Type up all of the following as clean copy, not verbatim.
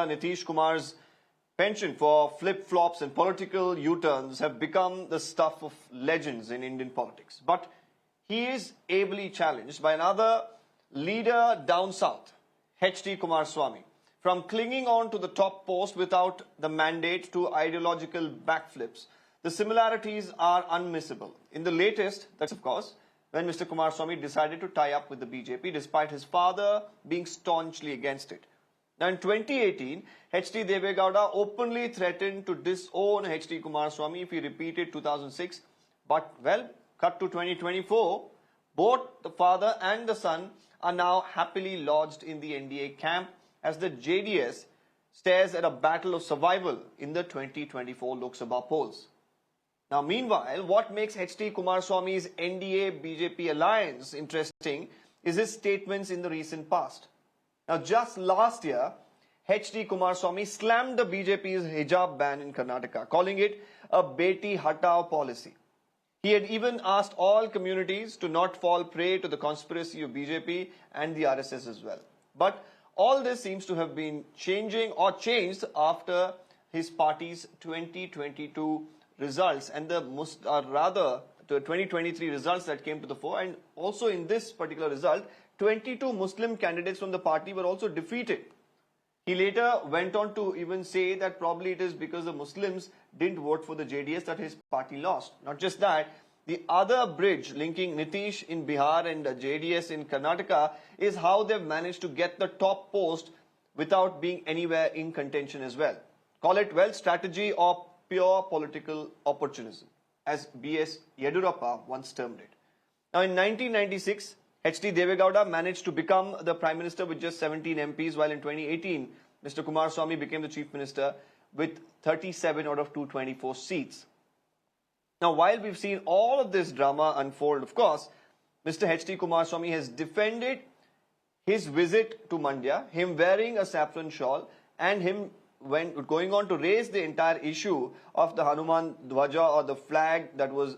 Nitish Kumar's penchant for flip-flops and political U-turns have become the stuff of legends in Indian politics. But he is ably challenged by another leader down south, H.D. Kumaraswamy, from clinging on to the top post without the mandate to ideological backflips. The similarities are unmissable. In the latest, that's of course, when Mr. Kumaraswamy decided to tie up with the BJP despite his father being staunchly against it. Now in 2018, H.D. Devegowda openly threatened to disown H.D. Kumaraswamy if he repeated 2006. But, well, cut to 2024, both the father and the son are now happily lodged in the NDA camp as the JDS stares at a battle of survival in the 2024 Lok Sabha polls. Now, meanwhile, what makes H.D. Kumaraswamy's NDA-BJP alliance interesting is his statements in the recent past. Now, just last year, H.D. Kumaraswamy slammed the BJP's hijab ban in Karnataka, calling it a Beti Hatao policy. He had even asked all communities to not fall prey to the conspiracy of BJP and the RSS as well. But all this seems to have been changing or changed after his party's 2022 results and the 2023 results that came to the fore. And also in this particular result, 22 Muslim candidates from the party were also defeated. He later went on to even say that probably it is because the Muslims didn't vote for the JDS that his party lost. Not just that, the other bridge linking Nitish in Bihar and JDS in Karnataka is how they've managed to get the top post without being anywhere in contention as well. Call it, well, strategy or pure political opportunism, as B.S. Yedurappa once termed it. Now in 1996, H.D. Devegowda managed to become the Prime Minister with just 17 MPs, while in 2018, Mr. Kumaraswamy became the Chief Minister with 37 out of 224 seats. Now, while we've seen all of this drama unfold, of course, Mr. H.D. Kumaraswamy has defended his visit to Mandya, him wearing a saffron shawl, and him going on to raise the entire issue of the Hanuman Dwaja or the flag that was,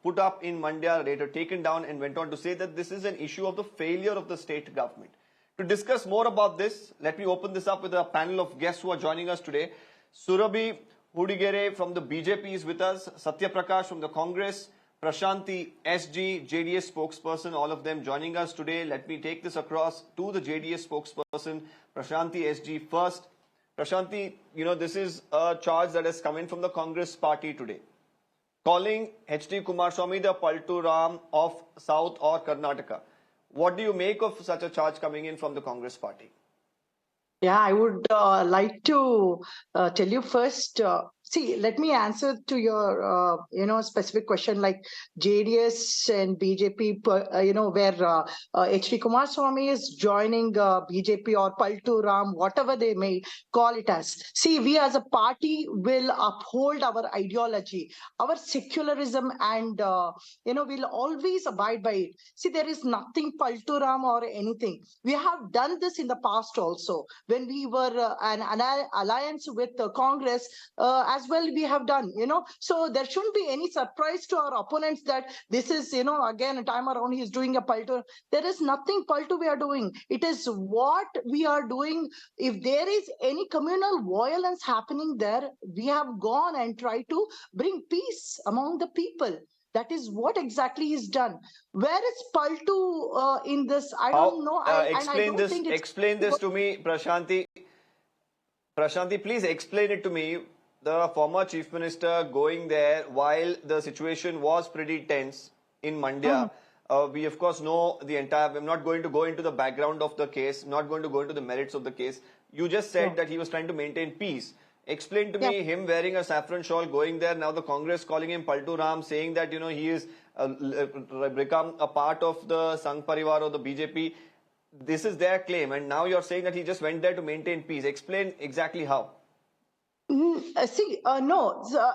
put up in Mandya, later taken down, and went on to say that this is an issue of the failure of the state government. To discuss more about this, let me open this up with a panel of guests who are joining us today. Surabhi Hudigere from the BJP is with us, Sathya Prakash from the Congress, Prashanti SG, JDS spokesperson, all of them joining us today. Let me take this across to the JDS spokesperson, Prashanti SG first. Prashanti, this is a charge that has come in from the Congress party today, calling H.D. Kumaraswamy the palturam of South or Karnataka. What do you make of such a charge coming in from the Congress party? Yeah, I would like to tell you first, see, let me answer to your, specific question like JDS and BJP, where H.D. Kumaraswamy is joining BJP or Palturam, whatever they may call it as. See, we as a party will uphold our ideology, our secularism, and, we'll always abide by it. See, there is nothing Palturam or anything. We have done this in the past also. When we were an alliance with Congress, as well we have done, So there shouldn't be any surprise to our opponents that this is, again, a time around he is doing a paltu. There is nothing paltu we are doing. It is what we are doing. If there is any communal violence happening there, we have gone and tried to bring peace among the people. That is what exactly is done. Where is Paltu in this? I don't know. Explain this to me, Prashanti. Prashanti, please explain it to me. The former Chief Minister going there while the situation was pretty tense in Mandya. We of course know the entire, I'm not going to go into the background of the case, not going to go into the merits of the case. You just said that he was trying to maintain peace. Explain to me him wearing a saffron shawl, going there, now the Congress calling him Palturam, saying that, he is become a part of the Sangh Parivar or the BJP. This is their claim. And now you're saying that he just went there to maintain peace. Explain exactly how. No,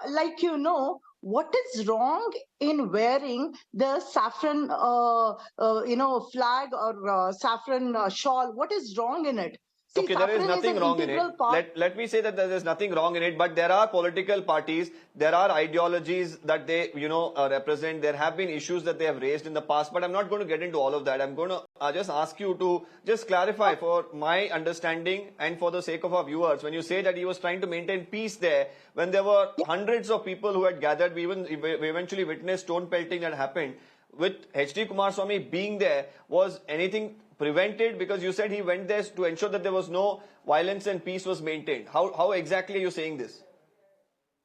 like what is wrong in wearing the saffron, flag or saffron shawl? What is wrong in it? See, Okay, there is saffron is nothing an wrong in integral it. part. Let me say that there is nothing wrong in it, but there are political parties, there are ideologies that they, represent. There have been issues that they have raised in the past, but I'm not going to get into all of that. I'm going to just ask you to just clarify for my understanding and for the sake of our viewers. When you say that he was trying to maintain peace there, when there were hundreds of people who had gathered, we eventually witnessed stone pelting that happened. With H.D. Kumaraswamy being there, was anything prevented? Because you said he went there to ensure that there was no violence and peace was maintained. How exactly are you saying this?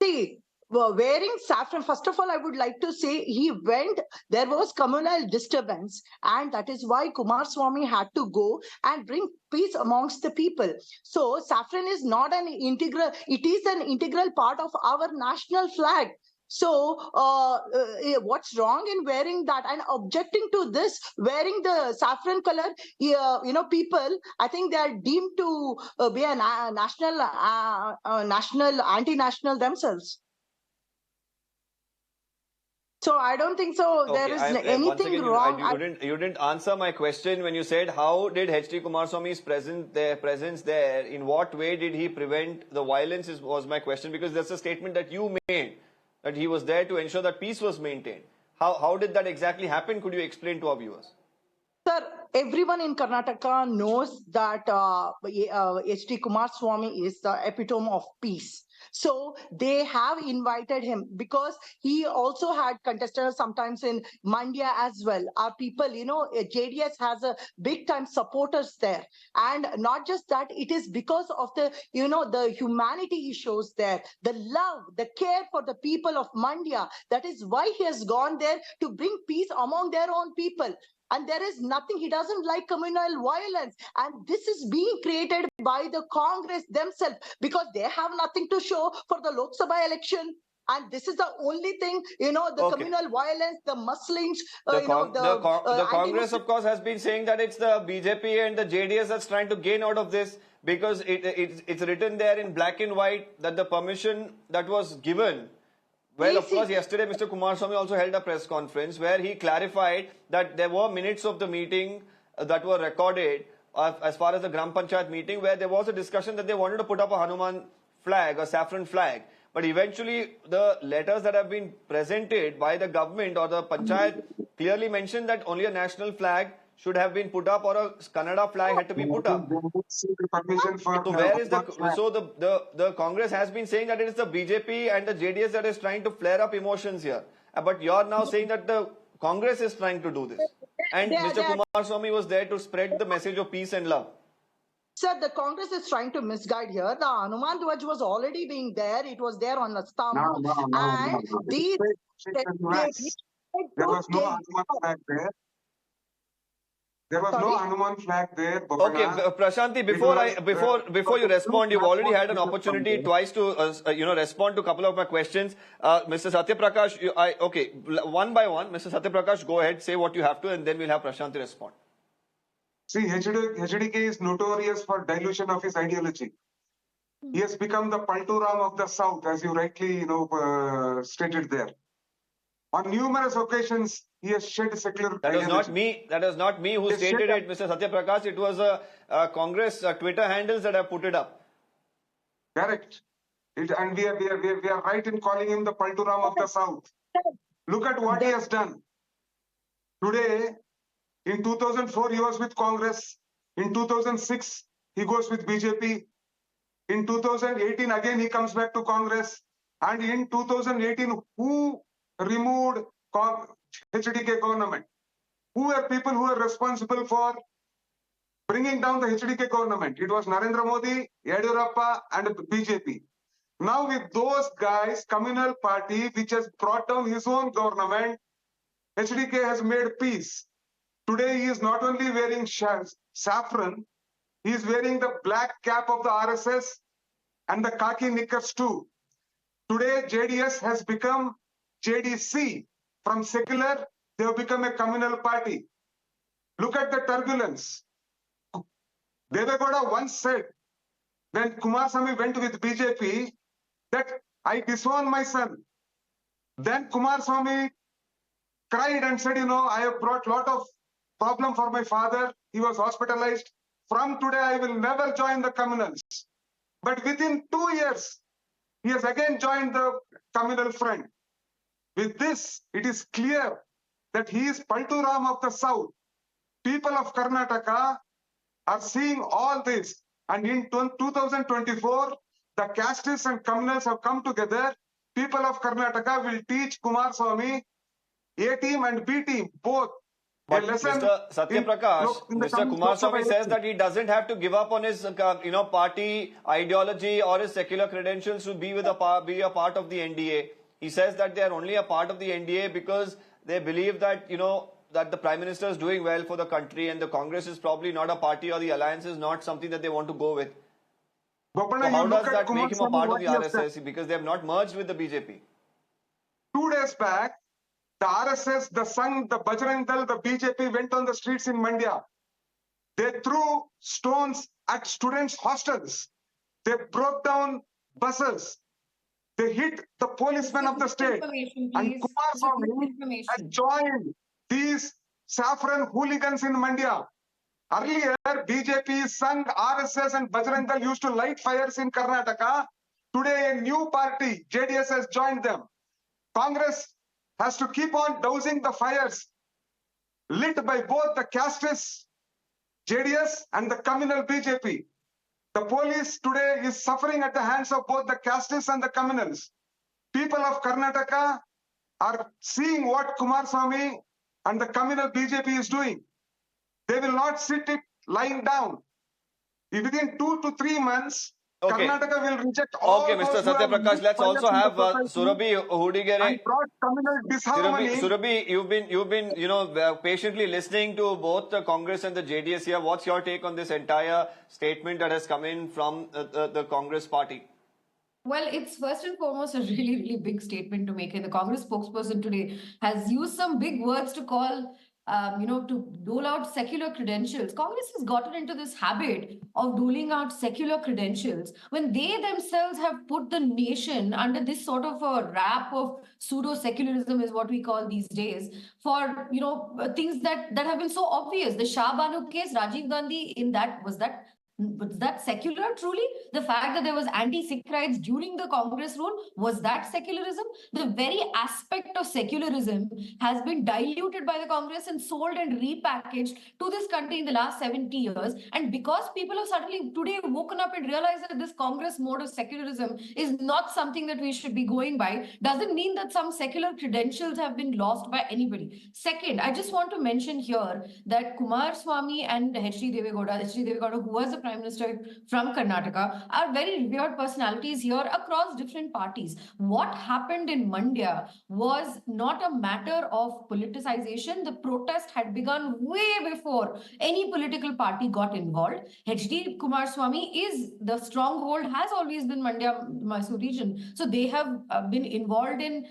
See, wearing saffron, first of all, I would like to say he went, there was communal disturbance, and that is why Kumaraswamy had to go and bring peace amongst the people. So, saffron is not an integral, it is an integral part of our national flag. So, what's wrong in wearing that and objecting to this, wearing the saffron color? People, I think they are deemed to be a national, anti-national themselves. So I don't think so. Okay, There is once anything again, wrong. you didn't answer my question when you said how did H.D. Kumaraswamy's presence there, in what way did he prevent the violence was my question, because that's a statement that you made, that he was there to ensure that peace was maintained. How did that exactly happen? Could you explain to our viewers? Sir, everyone in Karnataka knows that H.D. Kumaraswamy is the epitome of peace. So they have invited him because he also had contested sometimes in Mandya as well. Our people, JDS has a big time supporters there. And not just that, it is because of the humanity he shows there, the love, the care for the people of Mandya. That is why he has gone there to bring peace among their own people. And there is nothing, he doesn't like communal violence. And this is being created by the Congress themselves because they have nothing to show for the Lok Sabha election. And this is the only thing, the communal violence, the Muslims, the Congress, of course, has been saying that it's the BJP and the JDS that's trying to gain out of this, because it's written there in black and white that the permission that was given. Well, of course, yesterday Mr. Kumaraswamy also held a press conference where he clarified that there were minutes of the meeting that were recorded as far as the Gram Panchayat meeting, where there was a discussion that they wanted to put up a Hanuman flag, a saffron flag. But eventually, the letters that have been presented by the government or the Panchayat clearly mentioned that only a national flag should have been put up, or a Kannada flag had to be put up. So where is the Congress has been saying that it is the BJP and the JDS that is trying to flare up emotions here. But you are now saying that the Congress is trying to do this. And Mr. Kumaraswamy was there to spread the message of peace and love. Sir, the Congress is trying to misguide here. The Hanuman Dwaj was already being there. It was there on the stump. There was no Hanuman flag there. There was no Hanuman flag there. Okay, Prashanti, before you respond, you've already had an opportunity twice to respond to a couple of my questions. Mr. Sathya Prakash, one by one. Mr. Sathya Prakash, go ahead, say what you have to, and then we'll have Prashanti respond. See, HDK is notorious for dilution of his ideology. He has become the palturam of the South, as you rightly stated there. On numerous occasions, he has shed secular ideology. That was not me who stated it, Mr. Sathya Prakash. It was Congress Twitter handles that have put it up. Correct. And we are right in calling him the palturam of the South. Look at what he has done. Today, in 2004, he was with Congress. In 2006, he goes with BJP. In 2018, again, he comes back to Congress. And in 2018, who removed HDK government? Who were people who were responsible for bringing down the HDK government? It was Narendra Modi, Yadurappa, and BJP. Now with those guys, communal party, which has brought down his own government, HDK has made peace. Today he is not only wearing saffron, he is wearing the black cap of the RSS and the khaki knickers too. Today JDS has become JDC. From secular, they have become a communal party. Look at the turbulence. Devegowda once said, when Kumaraswamy went with BJP, that I disown my son. Then Kumaraswamy cried and said, I have brought a lot of problem for my father. He was hospitalized from today I will never join the communals. But within 2 years, he has again joined the communal front. With this, it is clear that he is palturam of the south. People of Karnataka are seeing all this. And in 2024, the castes and communals have come together. People of Karnataka will teach Kumaraswamy A team and B team, both. But a lesson Mr. Sathya in- Prakash, in the Mr. coming Kumaraswamy Lok Sabha says election. that he doesn't have to give up on his, party ideology or his secular credentials to be be a part of the NDA. He says that they are only a part of the NDA because they believe that, that the Prime Minister is doing well for the country and the Congress is probably not a party or the alliance is not something that they want to go with. Bopanna, So how you does look at that make him a Kumaraswamy, part of what the he has done. RSS? Because they have not merged with the BJP. 2 days back, the RSS, the Sangh, the Bajrang Dal, the BJP went on the streets in Mandya. They threw stones at students' hostels. They broke down buses. They hit the policemen of the state. And Kumaraswamy has joined these saffron hooligans in Mandya. Earlier, BJP, Sangh, RSS and Bajrang Dal used to light fires in Karnataka. Today, a new party, JDS, has joined them. Congress has to keep on dousing the fires lit by both the castes, JDS and the communal BJP. The police today is suffering at the hands of both the castes and the communals. People of Karnataka are seeing what Kumaraswamy and the communal BJP is doing. They will not sit it lying down. Within 2 to 3 months, Okay. Karnataka will reject all Okay, those Mr. who Sathya have Prakash, lit let's fires also in the have society Surabhi Hudigere. and brought communal disharmony. Surabhi, you've been, patiently listening to both the Congress and the JDS here. What's your take on this entire statement that has come in from the Congress party? Well, it's first and foremost a really, really big statement to make. And the Congress spokesperson today has used some big words to call, to dole out secular credentials. Congress has gotten into this habit of doling out secular credentials when they themselves have put the nation under this sort of a wrap of pseudo-secularism is what we call these days for, things that have been so obvious. The Shah Banu case, Rajiv Gandhi, was that secular truly? The fact that there was anti-Sikh rights during the Congress rule, was that secularism? The very aspect of secularism has been diluted by the Congress and sold and repackaged to this country in the last 70 years. And because people have suddenly today woken up and realized that this Congress mode of secularism is not something that we should be going by, doesn't mean that some secular credentials have been lost by anybody. Second, I just want to mention here that Kumaraswamy and H.D. Devegowda, who was the Prime Minister from Karnataka, are very revered personalities here across different parties. What happened in Mandya was not a matter of politicization. The protest had begun way before any political party got involved. H.D. Kumaraswamy is the stronghold, has always been Mandya, Mysore region. So they have been involved in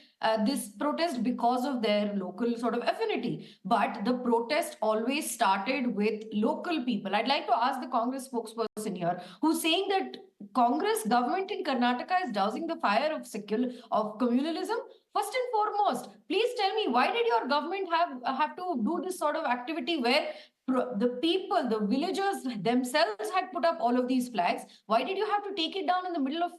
this protest because of their local sort of affinity. But the protest always started with local people. I'd like to ask the Congress spokesperson here, who's saying that Congress government in Karnataka is dousing the fire of communalism. First and foremost, please tell me, why did your government have to do this sort of activity where the people, the villagers themselves had put up all of these flags? Why did you have to take it down in the middle of,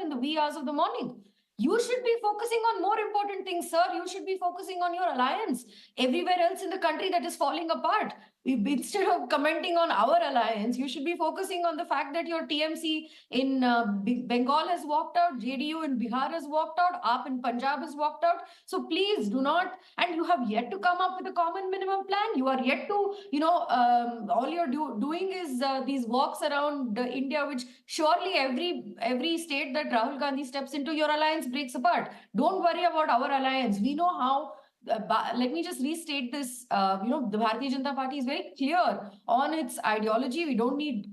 in the wee hours of the morning? You should be focusing on more important things, sir. You should be focusing on your alliance. Everywhere else in the country that is falling apart, instead of commenting on our alliance, you should be focusing on the fact that your TMC in Bengal has walked out, JDU in Bihar has walked out, AAP in Punjab has walked out. So please do not, and you have yet to come up with a common minimum plan. You are yet to, all you're doing is these walks around India, which surely every state that Rahul Gandhi steps into, your alliance breaks apart. Don't worry about our alliance. We know how. Let me just restate this. The Bharatiya Janata Party is very clear on its ideology. We don't need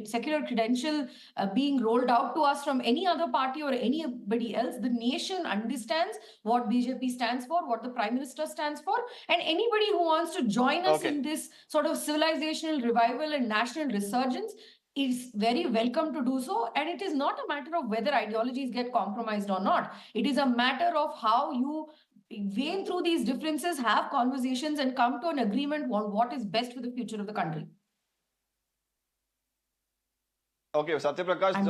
secular credential being rolled out to us from any other party or anybody else. The nation understands what BJP stands for, what the Prime Minister stands for, and anybody who wants to join us in this sort of civilizational revival and national resurgence is very welcome to do so. And it is not a matter of whether ideologies get compromised or not. It is a matter of how you vein through these differences, have conversations and come to an agreement on what is best for the future of the country. Okay, Sathya Prakash, I'm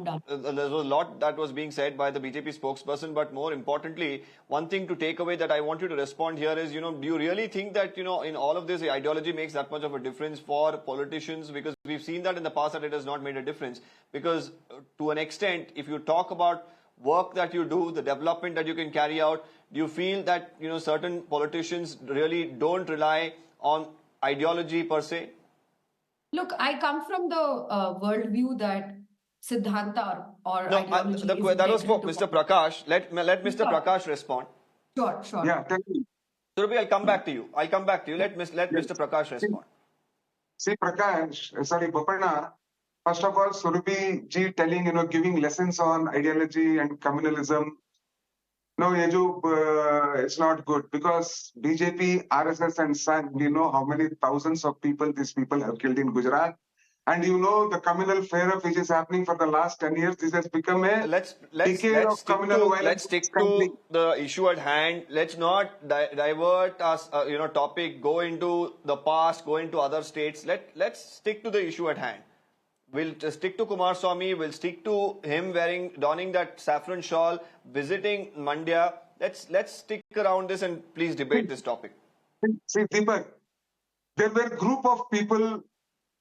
done. there was a lot that was being said by the BJP spokesperson, but more importantly, one thing to take away that I want you to respond here is, do you really think that, in all of this, the ideology makes that much of a difference for politicians? Because we've seen that in the past that it has not made a difference. Because to an extent, if you talk about work that you do, the development that you can carry out, do you feel that, certain politicians really don't rely on ideology per se? Look, I come from the worldview that Siddhanta or No, ideology is that was for integral to Mr. Prakash. Let Mr. Sure. Prakash respond. Sure. Yeah, tell me. Surabhi, I'll come back to you. Let Mr. Prakash respond. See, Prakash, sorry, Bopanna, first of all, Surabhi ji telling, giving lessons on ideology and communalism. No, Yeju, it's not good because BJP, RSS and SAN, we know how many thousands of people these people have killed in Gujarat. And the communal flare-up which is happening for the last 10 years, this has become a decade of communal violence. Let's stick to the issue at hand. Let's not divert us, topic, go into the past, go into other states. Let's stick to the issue at hand. We'll stick to Kumaraswamy. We'll stick to him donning that saffron shawl, visiting Mandya. Let's stick around this and please debate this topic. See, Deepak, there were a group of people,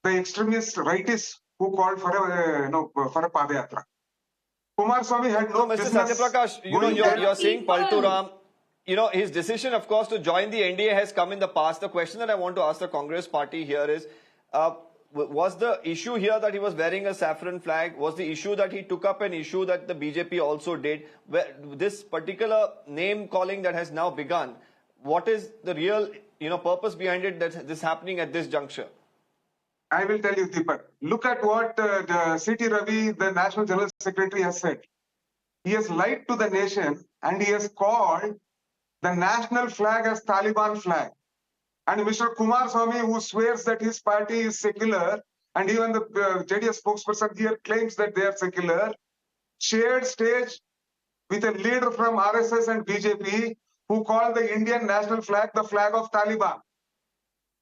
the extremist rightists, who called for a Padayatra. Kumaraswamy had no Mr. business. Sathya Prakash, you're saying palturam. His decision, of course, to join the NDA has come in the past. The question that I want to ask the Congress party here is, was the issue here that he was wearing a saffron flag? Was the issue that he took up an issue that the BJP also did? This particular name calling that has now begun, what is the real purpose behind it that this happening at this juncture? I will tell you, Deepak. Look at what the C.T. Ravi, the National General Secretary, has said. He has lied to the nation and he has called the national flag as Taliban flag. And Mr. Kumaraswamy, who swears that his party is secular, and even the JDS spokesperson here claims that they are secular, shared stage with a leader from RSS and BJP who called the Indian national flag the flag of Taliban.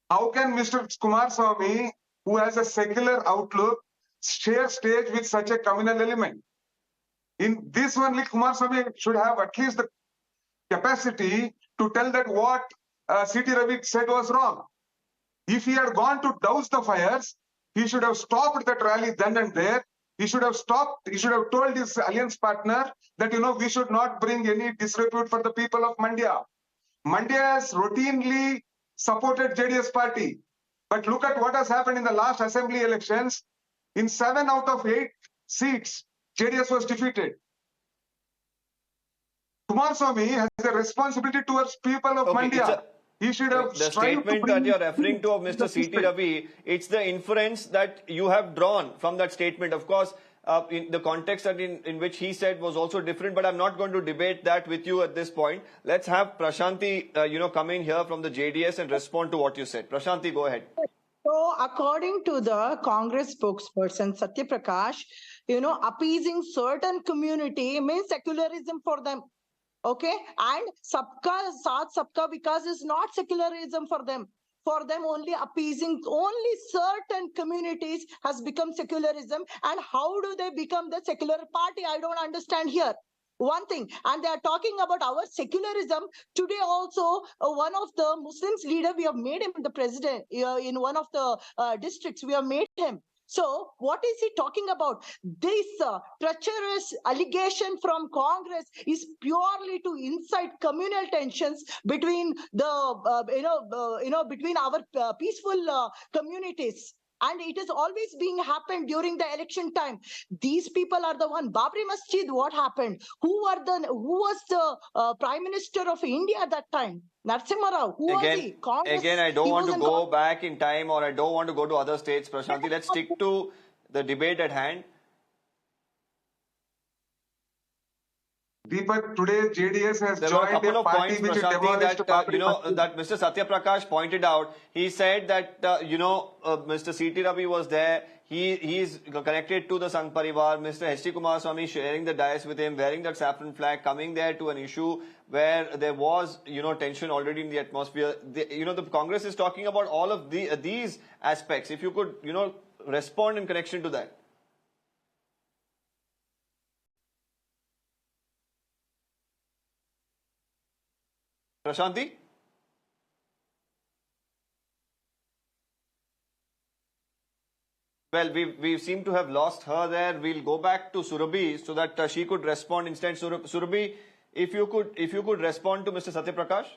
How can Mr. Kumaraswamy, who has a secular outlook, share stage with such a communal element? In this only, Kumaraswamy should have at least the capacity to tell that what C.T. Ravi said was wrong. If he had gone to douse the fires, he should have stopped that rally then and there. He should have stopped. He should have told his alliance partner that, we should not bring any disrepute for the people of Mandya. Mandya has routinely supported JDS party. But look at what has happened in the last assembly elections. In 7 out of 8 seats, JDS was defeated. Kumaraswamy has a responsibility towards people of Mandya. He should have the statement that you're referring to of Mr. C.T. Ravi, it's the inference that you have drawn from that statement. Of course, in the context that in which he said was also different, but I'm not going to debate that with you at this point. Let's have Prashanti, come in here from the JDS and respond to what you said. Prashanti, go ahead. So, according to the Congress spokesperson, Sathya Prakash, appeasing certain community means secularism for them. Okay, and sabka saath sabka vikas is not secularism for them. For them, only appeasing only certain communities has become secularism. And how do they become the secular party? I don't understand here. One thing, and they are talking about our secularism. Today also, one of the Muslims leader, we have made him the president in one of the districts. We have made him. So what is he talking about? This treacherous allegation from Congress is purely to incite communal tensions between the between our peaceful communities. And it is always being happened during the election time. These people are the one. Babri Masjid, what happened? Who was the Prime Minister of India at that time? Narasimha Rao. Who was he? Congress. Again, I don't want to go back in time, or I don't want to go to other states, Prashanti. Let's stick to the debate at hand. Deepak, today JDS has there were a joined couple a of party points, which Prashanti, demolished that Mr. Sathya Prakash pointed out. He said that Mr. C.T. Ravi was there. He is connected to the Sangh Parivar. Mr. H.D. Kumaraswamy sharing the dais with him, wearing that saffron flag, coming there to an issue where there was tension already in the atmosphere. The Congress is talking about all of these aspects. If you could respond in connection to that. Prashanti? Well, we seem to have lost her there. We'll go back to Surabhi so that she could respond instead. Surabhi, if you could respond to Mr. Sathya Prakash.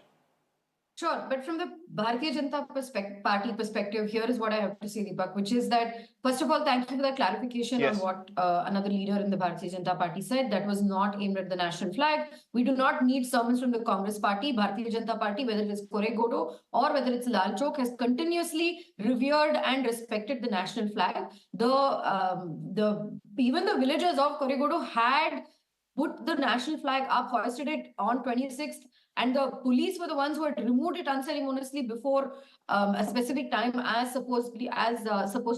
Sure, but from the Bharatiya Janata Party perspective, here is what I have to say, Deepak, which is that, first of all, thank you for the clarification Yes. on what another leader in the Bharatiya Janata Party said. That was not aimed at the national flag. We do not need sermons from the Congress Party. Bharatiya Janata Party, whether it is Koregodo or whether it's Lal Chowk, has continuously revered and respected the national flag. Even the villagers of Koregodo had put the national flag up, hoisted it on 26th, and the police were the ones who had removed it unceremoniously before a specific time, as supposed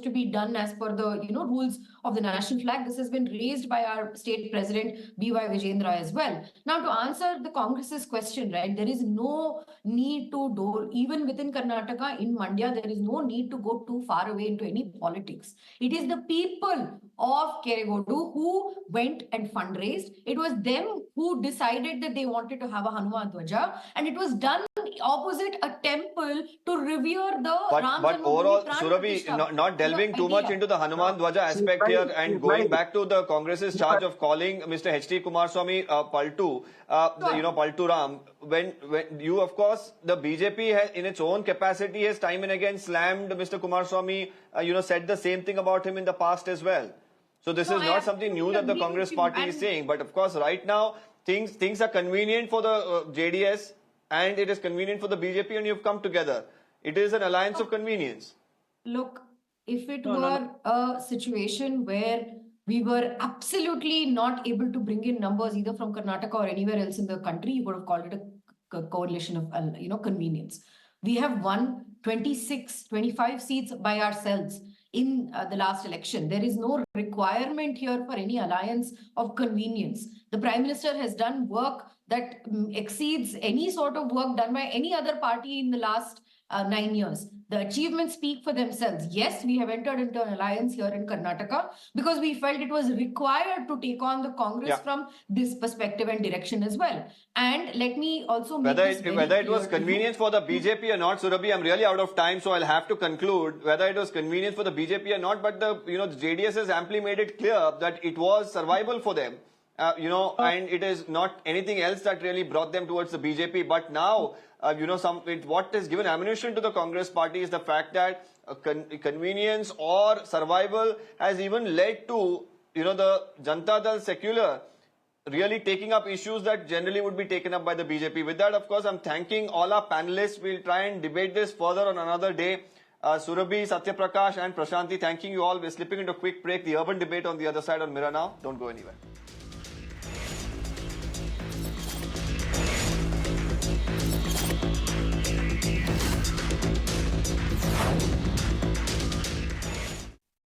to be done as per the rules of the national flag. This has been raised by our state president B.Y. Vijendra as well. Now, to answer the Congress's question, right, there is no need to even within Karnataka, in Mandya, there is no need to go too far away into any politics. It is the people of Keregodu who went and fundraised. It was them who decided that they wanted to have a Hanuman Dwaja, and it was done opposite a temple to revere the Ram But Janmabhoomi overall, Pran Surabhi, Pratishtha. not delving too much into the Hanuman Dwaja aspect right, here and she's going right. back to the Congress's charge of calling Mr. H.D. Kumaraswamy Paltu, palturam. When you, of course, the BJP has, in its own capacity, has time and again slammed Mr. Kumaraswamy, said the same thing about him in the past as well. So this is not something new that the Congress party is saying. But of course, right now, things are convenient for the JDS and it is convenient for the BJP, and you've come together. It is an alliance of convenience. Look, if it were a situation where we were absolutely not able to bring in numbers either from Karnataka or anywhere else in the country, you would have called it a coalition of convenience. We have won 26, 25 seats by ourselves in the last election. There is no requirement here for any alliance of convenience. The Prime Minister has done work that exceeds any sort of work done by any other party in the last 9 years. The achievements speak for themselves. Yes, we have entered into an alliance here in Karnataka because we felt it was required to take on the Congress from this perspective and direction as well. And let me also make whether it was convenience for the BJP or not, Surabhi, I'm really out of time, so I'll have to conclude whether it was convenient for the BJP or not. But the the JDS has amply made it clear that it was survival for them. And it is not anything else that really brought them towards the BJP. But now, what has given ammunition to the Congress party is the fact that convenience or survival has even led to, the Janata Dal secular really taking up issues that generally would be taken up by the BJP. With that, of course, I'm thanking all our panelists. We'll try and debate this further on another day. Surabhi, Sathya Prakash and Prashanti, thanking you all. We're slipping into a quick break. The urban debate on the other side on Mirror Now. Don't go anywhere.